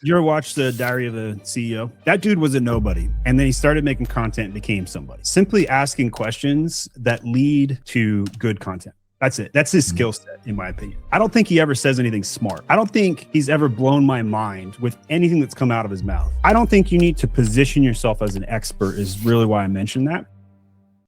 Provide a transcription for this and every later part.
You ever watch the Diary of a CEO? That dude was a nobody, and then he started making content and became somebody. Simply asking questions that lead to good content. That's it. That's his skill set, in my opinion. I don't think he ever says anything smart. I don't think he's ever blown my mind with anything that's come out of his mouth. I don't think you need to position yourself as an expert is really why I mentioned that.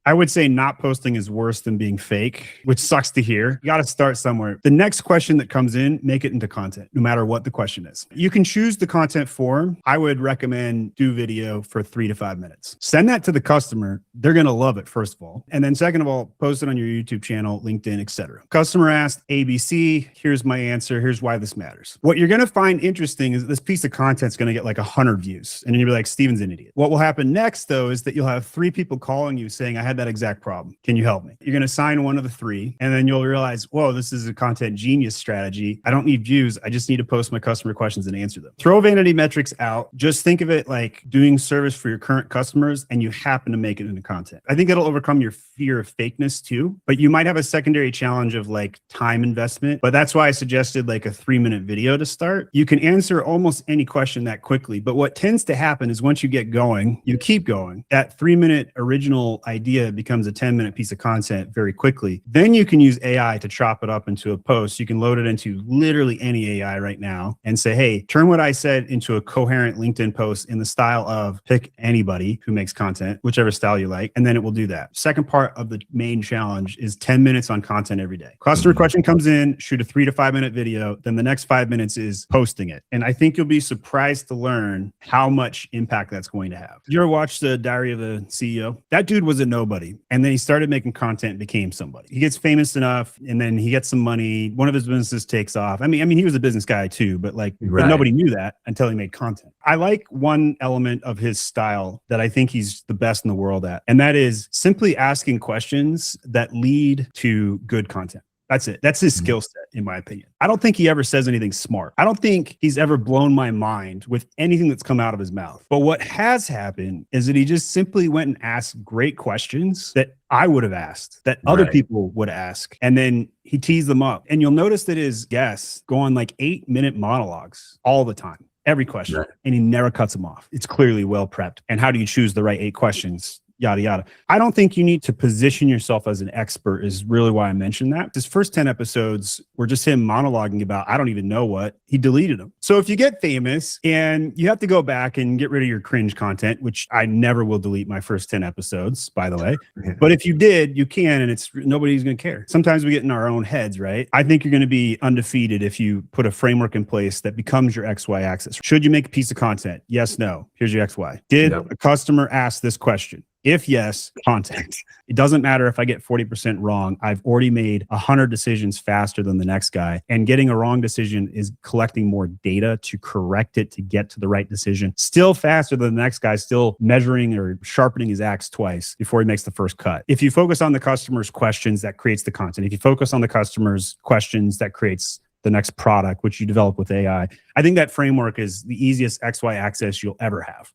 I would say not posting is worse than being fake, which sucks to hear. You got to start somewhere. The next question that comes in, make it into content, no matter what the question is. You can choose the content form. I would recommend do video for 3 to 5 minutes. Send that to the customer. They're going to love it, first of all. And then second of all, post it on your YouTube channel, LinkedIn, etc. Customer asked ABC. Here's my answer. Here's why this matters. What you're going to find interesting is this piece of content is going to get like 100 views. And you'll be like, Steven's an idiot. What will happen next, though, is that you'll have 3 people calling you saying, I had that exact problem. Can you help me? You're going to sign one of the 3, and then you'll realize, whoa, this is a content genius strategy. I don't need views. I just need to post my customer questions and answer them. Throw vanity metrics out. Just think of it like doing service for your current customers, and you happen to make it into content. I think it'll overcome your fear of fakeness too, but you might have a secondary challenge of like time investment. But that's why I suggested like a 3-minute video to start. You can answer almost any question that quickly. But what tends to happen is once you get going, you keep going. That 3-minute original idea becomes a 10-minute piece of content very quickly. Then you can use AI to chop it up into a post. You can load it into literally any AI right now and say, hey, turn what I said into a coherent LinkedIn post in the style of pick anybody who makes content, whichever style you like, and then it will do that. Second part of the main challenge is 10 minutes on content every day. Customer question comes in, shoot a 3 to 5 minute video. Then the next 5 minutes is posting it. And I think you'll be surprised to learn how much impact that's going to have. You ever watch the Diary of a CEO? That dude was a nobody. And then he started making content and became somebody. He gets famous enough, and then he gets some money. One of his businesses takes off. I mean, he was a business guy too, but like, but nobody knew that until he made content. I like one element of his style that I think he's the best in the world at, and that is simply asking questions that lead to good content. That's it. That's his skill set, in my opinion. I don't think he ever says anything smart. I don't think he's ever blown my mind with anything that's come out of his mouth. But what has happened is that he just simply went and asked great questions that I would have asked, that other people would ask. And then he teased them up. And you'll notice that his guests go on like 8-minute monologues all the time. Every question. And he never cuts them off. It's clearly well prepped. And how do you choose the right 8 questions? Yada, yada. I don't think you need to position yourself as an expert is really why I mentioned that. His first 10 episodes were just him monologuing about, I don't even know what. He deleted them. So if you get famous and you have to go back and get rid of your cringe content, which I never will delete my first 10 episodes, by the way. But if you did, you can, and it's nobody's going to care. Sometimes we get in our own heads, right? I think you're going to be undefeated if you put a framework in place that becomes your XY axis. Should you make a piece of content? Yes, no. Here's your XY. Did a customer ask this question? If yes, content. It doesn't matter if I get 40% wrong. I've already made 100 decisions faster than the next guy. And getting a wrong decision is collecting more data to correct it to get to the right decision. Still faster than the next guy, still measuring or sharpening his axe twice before he makes the first cut. If you focus on the customer's questions, that creates the content. If you focus on the customer's questions, that creates the next product, which you develop with AI. I think that framework is the easiest XY axis you'll ever have.